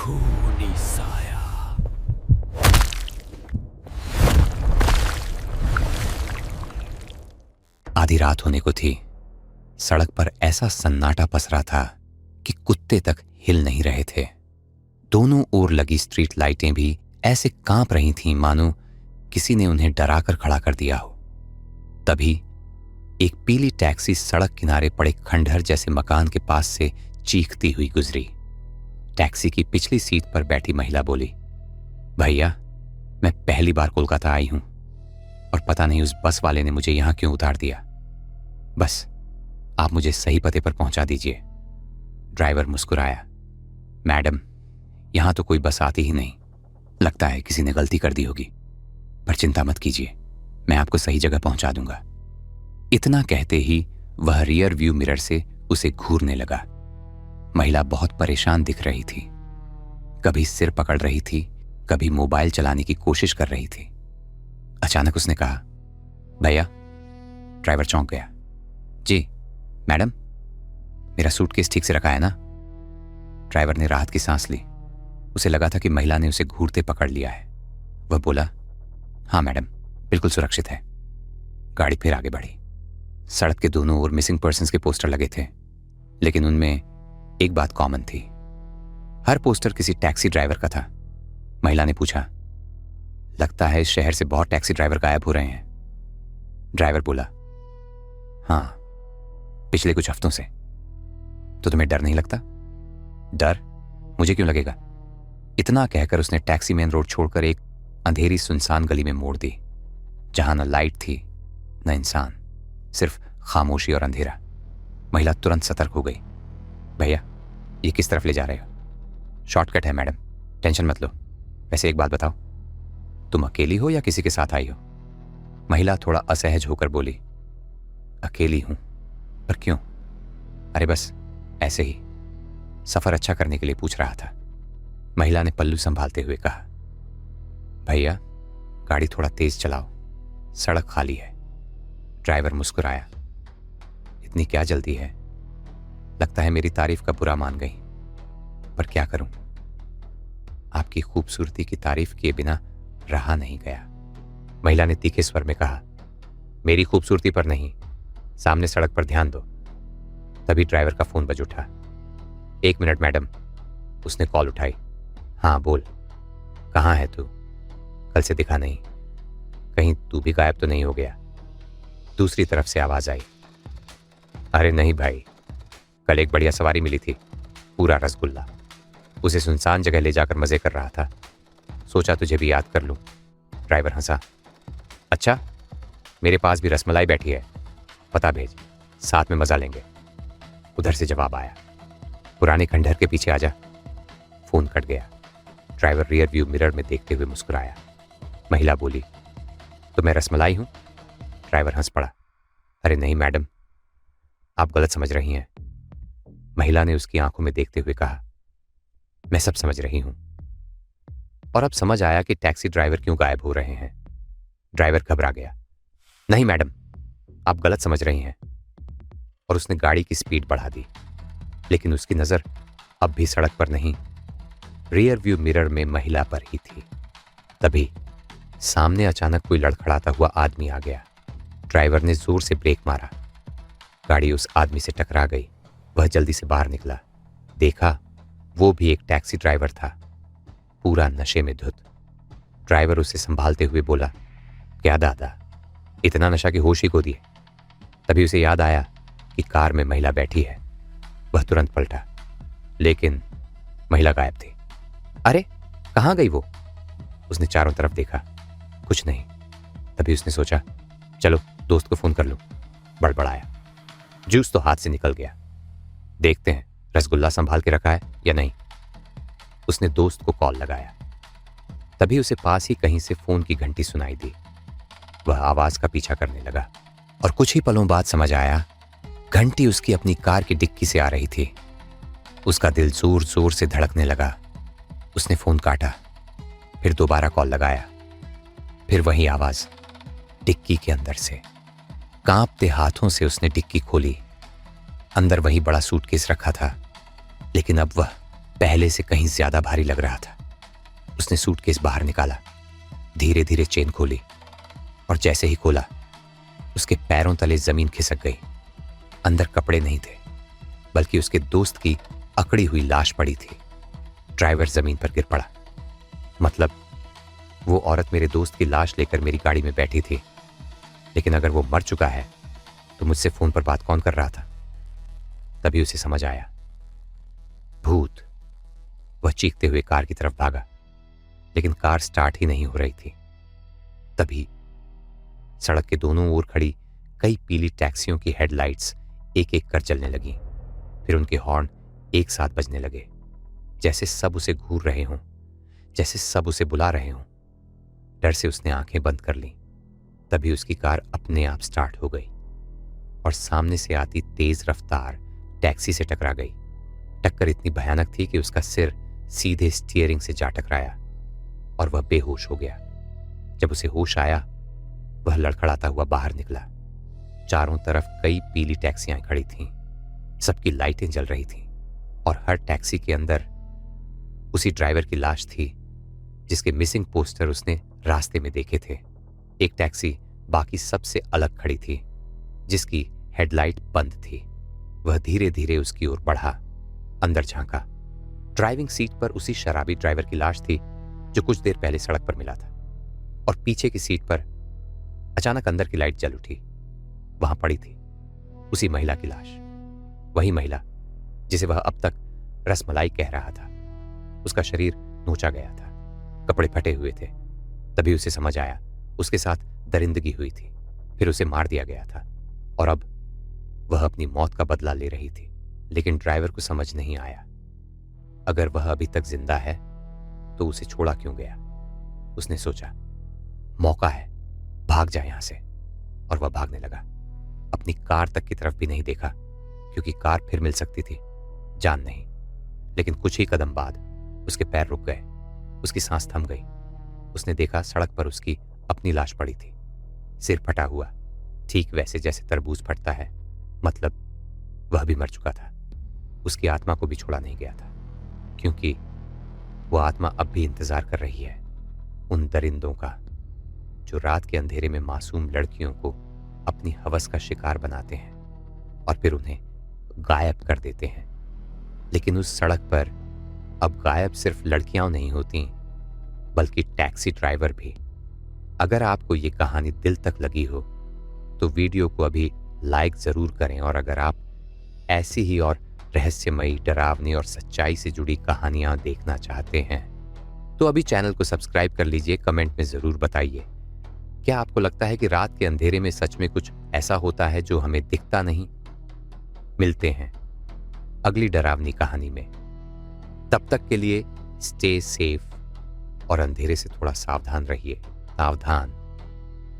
खूनी साया। आधी रात होने को थी। सड़क पर ऐसा सन्नाटा पसरा था कि कुत्ते तक हिल नहीं रहे थे। दोनों ओर लगी स्ट्रीट लाइटें भी ऐसे कांप रही थीं मानो किसी ने उन्हें डराकर खड़ा कर दिया हो। तभी एक पीली टैक्सी सड़क किनारे पड़े खंडहर जैसे मकान के पास से चीखती हुई गुजरी। टैक्सी की पिछली सीट पर बैठी महिला बोली, भैया, मैं पहली बार कोलकाता आई हूं और पता नहीं उस बस वाले ने मुझे यहां क्यों उतार दिया। बस आप मुझे सही पते पर पहुंचा दीजिए। ड्राइवर मुस्कुराया, मैडम, यहां तो कोई बस आती ही नहीं। लगता है किसी ने गलती कर दी होगी, पर चिंता मत कीजिए, मैं आपको सही जगह पहुंचा दूंगा। इतना कहते ही वह रियर व्यू मिरर से उसे घूरने लगा। महिला बहुत परेशान दिख रही थी। कभी सिर पकड़ रही थी, कभी मोबाइल चलाने की कोशिश कर रही थी। अचानक उसने कहा, भैया। ड्राइवर चौंक गया। जी मैडम, मेरा सूटकेस ठीक से रखा है ना? ड्राइवर ने राहत की सांस ली। उसे लगा था कि महिला ने उसे घूरते पकड़ लिया है। वह बोला, हाँ मैडम, बिल्कुल सुरक्षित है। गाड़ी फिर आगे बढ़ी। सड़क के दोनों ओर मिसिंग पर्सन्स के पोस्टर लगे थे, लेकिन उनमें एक बात कॉमन थी। हर पोस्टर किसी टैक्सी ड्राइवर का था। महिला ने पूछा, लगता है इस शहर से बहुत टैक्सी ड्राइवर गायब हो रहे हैं। ड्राइवर बोला, हाँ, पिछले कुछ हफ्तों से। तो तुम्हें डर नहीं लगता? डर? मुझे क्यों लगेगा? इतना कहकर उसने टैक्सी मेन रोड छोड़कर एक अंधेरी सुनसान गली में मोड़ दी, जहां न लाइट थी न इंसान, सिर्फ खामोशी और अंधेरा। महिला तुरंत सतर्क हो गई। भैया, ये किस तरफ ले जा रहे हो? शॉर्टकट है मैडम, टेंशन मत लो। वैसे एक बात बताओ, तुम अकेली हो या किसी के साथ आई हो? महिला थोड़ा असहज होकर बोली, अकेली हूं। पर क्यों? अरे बस ऐसे ही, सफर अच्छा करने के लिए पूछ रहा था। महिला ने पल्लू संभालते हुए कहा, भैया, गाड़ी थोड़ा तेज चलाओ, सड़क खाली है। ड्राइवर मुस्कुराया, इतनी क्या जल्दी है? लगता है मेरी तारीफ का बुरा मान गई, पर क्या करूं, आपकी खूबसूरती की तारीफ किए बिना रहा नहीं गया। महिला ने तीखे स्वर में कहा, मेरी खूबसूरती पर नहीं, सामने सड़क पर ध्यान दो। तभी ड्राइवर का फोन बज उठा। 1 मिनट मैडम। उसने कॉल उठाई। हाँ बोल, कहाँ है तू? कल से दिखा नहीं, कहीं तू भी गायब तो नहीं हो गया? दूसरी तरफ से आवाज आई, अरे नहीं भाई, कल एक बढ़िया सवारी मिली थी, पूरा रसगुल्ला। उसे सुनसान जगह ले जाकर मजे कर रहा था, सोचा तुझे भी याद कर लूं। ड्राइवर हंसा, अच्छा, मेरे पास भी रसमलाई बैठी है, पता भेज, साथ में मजा लेंगे। उधर से जवाब आया, पुराने खंडहर के पीछे आजा। फोन कट गया। ड्राइवर रियर व्यू मिरर में देखते हुए मुस्कुराया। महिला बोली, तो मैं रसमलाई हूं? ड्राइवर हंस पड़ा, अरे नहीं मैडम, आप गलत समझ रही हैं। महिला ने उसकी आंखों में देखते हुए कहा, मैं सब समझ रही हूं। और अब समझ आया कि टैक्सी ड्राइवर क्यों गायब हो रहे हैं। ड्राइवर घबरा गया, नहीं मैडम, आप गलत समझ रही हैं। और उसने गाड़ी की स्पीड बढ़ा दी, लेकिन उसकी नजर अब भी सड़क पर नहीं, रियर व्यू मिरर में महिला पर ही थी। तभी सामने अचानक कोई लड़खड़ाता हुआ आदमी आ गया। ड्राइवर ने जोर से ब्रेक मारा, गाड़ी उस आदमी से टकरा गई। वह जल्दी से बाहर निकला, देखा वो भी एक टैक्सी ड्राइवर था, पूरा नशे में धुत। ड्राइवर उसे संभालते हुए बोला, क्या दादा, इतना नशा की होश ही खो दिए? तभी उसे याद आया कि कार में महिला बैठी है। वह तुरंत पलटा, लेकिन महिला गायब थी। अरे कहाँ गई वो? उसने चारों तरफ देखा, कुछ नहीं। तभी उसने सोचा, चलो दोस्त को फोन कर लूं। बड़बड़ाया, जूस तो हाथ से निकल गया, देखते हैं रसगुल्ला संभाल के रखा है या नहीं। उसने दोस्त को कॉल लगाया। तभी उसे पास ही कहीं से फोन की घंटी सुनाई दी। वह आवाज का पीछा करने लगा और कुछ ही पलों बाद समझ आया, घंटी उसकी अपनी कार की डिक्की से आ रही थी। उसका दिल जोर जोर से धड़कने लगा। उसने फोन काटा, फिर दोबारा कॉल लगाया। फिर वही आवाज डिक्की के अंदर से। कांपते हाथों से उसने डिक्की खोली। अंदर वही बड़ा सूटकेस रखा था, लेकिन अब वह पहले से कहीं ज्यादा भारी लग रहा था। उसने सूटकेस बाहर निकाला, धीरे धीरे चेन खोली और जैसे ही खोला उसके पैरों तले जमीन खिसक गई। अंदर कपड़े नहीं थे, बल्कि उसके दोस्त की अकड़ी हुई लाश पड़ी थी। ड्राइवर जमीन पर गिर पड़ा। मतलब वो औरत मेरे दोस्त की लाश लेकर मेरी गाड़ी में बैठी थी, लेकिन अगर वो मर चुका है तो मुझसे फोन पर बात कौन कर रहा था? तभी उसे समझ आया, भूत। वह चीखते हुए कार की तरफ भागा, लेकिन कार स्टार्ट ही नहीं हो रही थी। तभी सड़क के दोनों ओर खड़ी कई पीली टैक्सियों की हेडलाइट्स एक एक कर जलने लगी। फिर उनके हॉर्न एक साथ बजने लगे, जैसे सब उसे घूर रहे हों, जैसे सब उसे बुला रहे हों। डर से उसने आंखें बंद कर लीं। तभी उसकी कार अपने आप स्टार्ट हो गई और सामने से आती तेज रफ्तार टैक्सी से टकरा गई। टक्कर इतनी भयानक थी कि उसका सिर सीधे स्टीयरिंग से जा टकराया और वह बेहोश हो गया। जब उसे होश आया, वह लड़खड़ाता हुआ बाहर निकला। चारों तरफ कई पीली टैक्सियां खड़ी थीं, सबकी लाइटें जल रही थीं और हर टैक्सी के अंदर उसी ड्राइवर की लाश थी जिसके मिसिंग पोस्टर उसने रास्ते में देखे थे। एक टैक्सी बाकी सबसे अलग खड़ी थी, जिसकी हेडलाइट बंद थी। वह धीरे धीरे उसकी ओर बढ़ा, अंदर झांका। ड्राइविंग सीट पर उसी शराबी ड्राइवर की लाश थी जो कुछ देर पहले सड़क पर मिला था। और पीछे की सीट पर अचानक अंदर की लाइट जल उठी। वहां पड़ी थी उसी महिला की लाश, वही महिला जिसे वह अब तक रसमलाई कह रहा था। उसका शरीर नोचा गया था, कपड़े फटे हुए थे। तभी उसे समझ आया उसके साथ दरिंदगी हुई थी, फिर उसे मार दिया गया था और अब वह अपनी मौत का बदला ले रही थी। लेकिन ड्राइवर को समझ नहीं आया, अगर वह अभी तक जिंदा है तो उसे छोड़ा क्यों गया। उसने सोचा, मौका है, भाग जाए यहां से। और वह भागने लगा। अपनी कार तक की तरफ भी नहीं देखा, क्योंकि कार फिर मिल सकती थी, जान नहीं। लेकिन कुछ ही कदम बाद उसके पैर रुक गए, उसकी सांस थम गई। उसने देखा सड़क पर उसकी अपनी लाश पड़ी थी, सिर फटा हुआ, ठीक वैसे जैसे तरबूज फटता है। मतलब वह भी मर चुका था। उसकी आत्मा को भी छोड़ा नहीं गया था, क्योंकि वह आत्मा अब भी इंतजार कर रही है उन दरिंदों का जो रात के अंधेरे में मासूम लड़कियों को अपनी हवस का शिकार बनाते हैं और फिर उन्हें गायब कर देते हैं। लेकिन उस सड़क पर अब गायब सिर्फ लड़कियां नहीं होती, बल्कि टैक्सी ड्राइवर भी। अगर आपको ये कहानी दिल तक लगी हो तो वीडियो को अभी लाइक जरूर करें, और अगर आप ऐसी ही और रहस्यमयी, डरावनी और सच्चाई से जुड़ी कहानियां देखना चाहते हैं तो अभी चैनल को सब्सक्राइब कर लीजिए। कमेंट में जरूर बताइए, क्या आपको लगता है कि रात के अंधेरे में सच में कुछ ऐसा होता है जो हमें दिखता नहीं? मिलते हैं अगली डरावनी कहानी में। तब तक के लिए स्टे सेफ और अंधेरे से थोड़ा सावधान रहिए। सावधान।